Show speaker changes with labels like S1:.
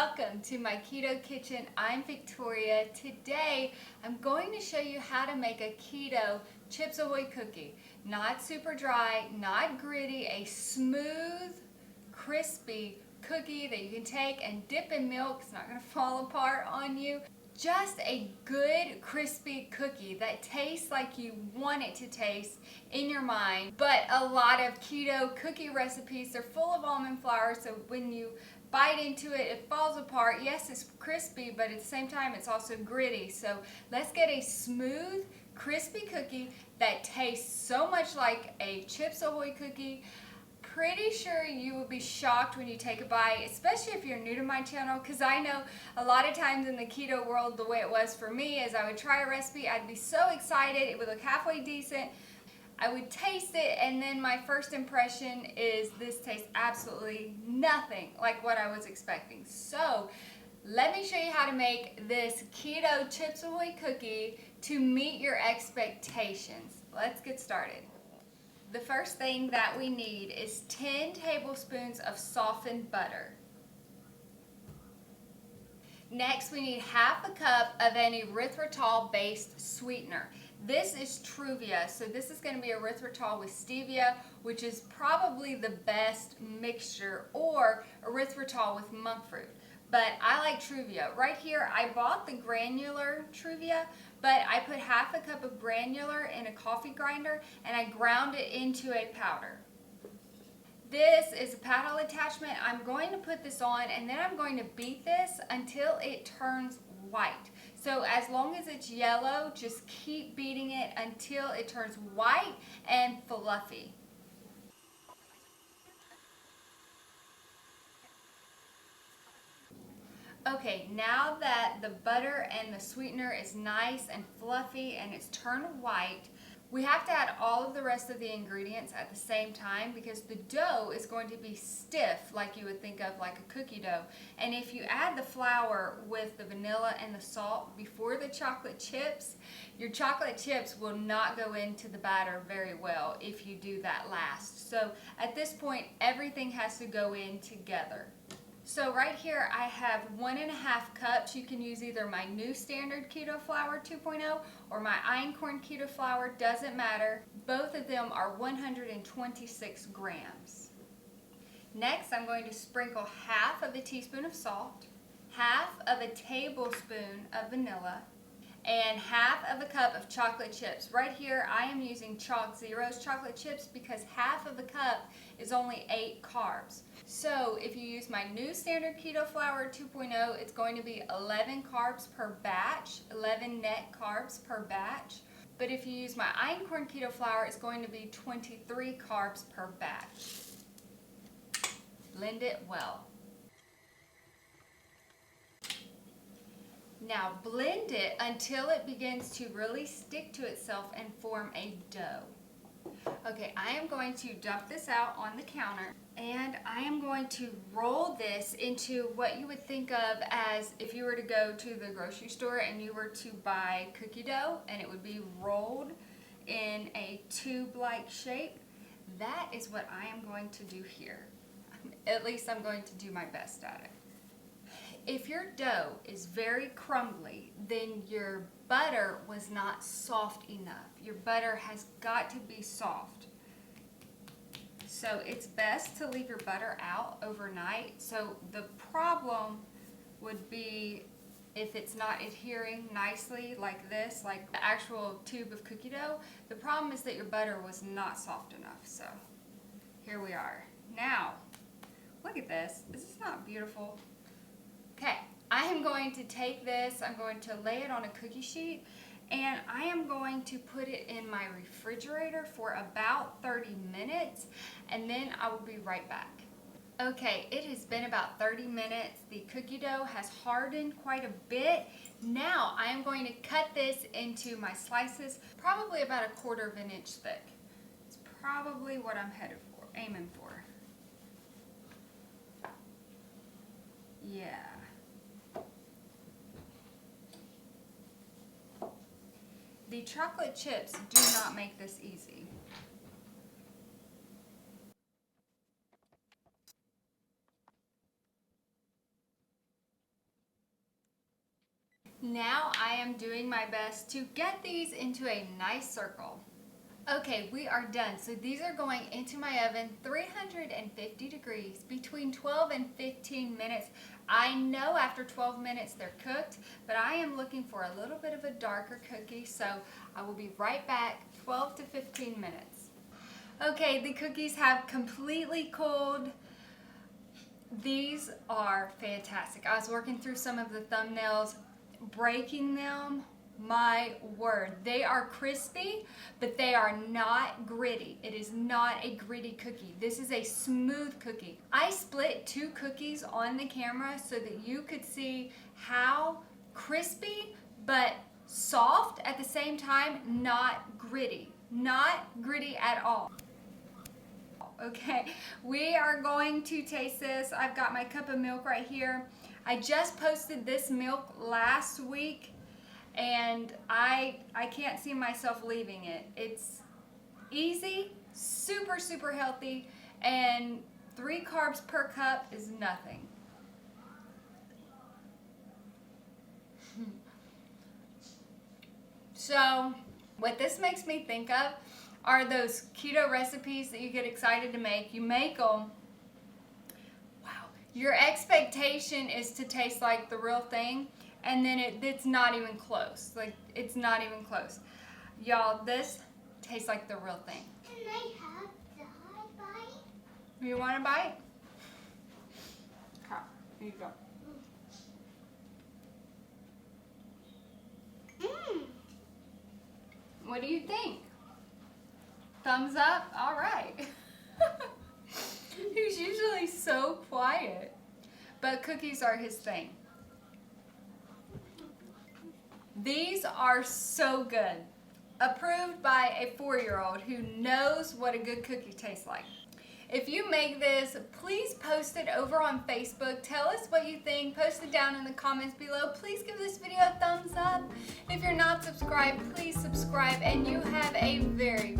S1: Welcome to my keto kitchen. I'm Victoria. Today I'm going to show you how to make a keto Chips Ahoy cookie. Not super dry, not gritty, a smooth, crispy cookie that you can take and dip in milk. It's not going to fall apart on you. Just a good crispy cookie that tastes like you want it to taste in your mind. But a lot of keto cookie recipes are full of almond flour, so when you bite into it, it falls apart. Yes, it's crispy, but at the same time it's also gritty. So let's get a smooth, crispy cookie that tastes so much like a Chips Ahoy cookie. Pretty sure you will be shocked when you take a bite, especially if you're new to my channel, because I know a lot of times in the keto world, the way it was for me is I would try a recipe, I'd be so excited, it would look halfway decent, I would taste it, and then my first impression is this tastes absolutely nothing like what I was expecting. So let me show you how to make this keto Chips Ahoy cookie to meet your expectations. Let's get started. The first thing that we need is 10 tablespoons of softened butter. Next, we need half a cup of an erythritol based sweetener. This is Truvia, so this is going to be erythritol with stevia, which is probably the best mixture, or erythritol with monk fruit. But I like Truvia. Right here, I bought the granular Truvia, but I put half a cup of granular in a coffee grinder and I ground it into a powder. This is a paddle attachment. I'm going to put this on and then I'm going to beat this until it turns white. So as long as it's yellow, just keep beating it until it turns white and fluffy. Okay, now that the butter and the sweetener is nice and fluffy and it's turned white, we have to add all of the rest of the ingredients at the same time because the dough is going to be stiff like you would think of like a cookie dough. And if you add the flour with the vanilla and the salt before the chocolate chips, your chocolate chips will not go into the batter very well if you do that last. So at this point, everything has to go in together. So right here I have 1.5 cups. You can use either my new standard keto flour 2.0 or my Einkorn keto flour, doesn't matter. Both of them are 126 grams. Next I'm going to sprinkle half of a teaspoon of salt, half of a tablespoon of vanilla, and half of a cup of chocolate chips. Right here I am using Chalk Zero's chocolate chips because half of a cup is only 8 carbs. So if you use my new standard keto flour 2.0, it's going to be 11 carbs per batch, 11 net carbs per batch. But if you use my Einkorn keto flour, it's going to be 23 carbs per batch. Blend it well. Now blend it until it begins to really stick to itself and form a dough. Okay, I am going to dump this out on the counter and I am going to roll this into what you would think of as if you were to go to the grocery store and you were to buy cookie dough and it would be rolled in a tube-like shape. That is what I am going to do here. At least I'm going to do my best at it. If your dough is very crumbly, then your butter was not soft enough. Your butter has got to be soft. So it's best to leave your butter out overnight. So the problem would be if it's not adhering nicely like this, like the actual tube of cookie dough, the problem is that your butter was not soft enough. So here we are. Now, look at this. Is this not beautiful? Okay, I am going to take this, I'm going to lay it on a cookie sheet, and I am going to put it in my refrigerator for about 30 minutes, and then I will be right back. Okay, it has been about 30 minutes. The cookie dough has hardened quite a bit. Now I am going to cut this into my slices, probably about 1/4 inch thick. It's probably what I'm aiming for. Yeah. The chocolate chips do not make this easy. now I am doing my best to get these into a nice circle. Okay, we are done. So these are going into my oven, 350 degrees, between 12 and 15 minutes. I know after 12 minutes they're cooked, but I am looking for a little bit of a darker cookie, so I will be right back, 12 to 15 minutes. Okay, the cookies have completely cooled. These are fantastic. I was working through some of the thumbnails, breaking them. My word, they are crispy, but they are not gritty. It is not a gritty cookie. This is a smooth cookie. I split 2 cookies on the camera so that you could see how crispy but soft at the same time, not gritty. Not gritty at all. Okay, we are going to taste this. I've got my cup of milk right here. I just posted this milk last week, and I can't see myself leaving it. It's easy, super, super healthy, and 3 carbs per cup is nothing. So, what this makes me think of are those keto recipes that you get excited to make. You make them, wow, your expectation is to taste like the real thing, and then it's not even close. Like, it's not even close. Y'all, this tastes like the real thing.
S2: Can I have the hot bite?
S1: You want a bite? Okay, here you go. What do you think? Thumbs up? All right. He's usually so quiet, but cookies are his thing. These are so good. Approved by a 4-year-old who knows what a good cookie tastes like. If you make this, please post it over on Facebook. Tell us what you think. Post it down in the comments below. Please give this video a thumbs up. If you're not subscribed, please subscribe. And you have a very,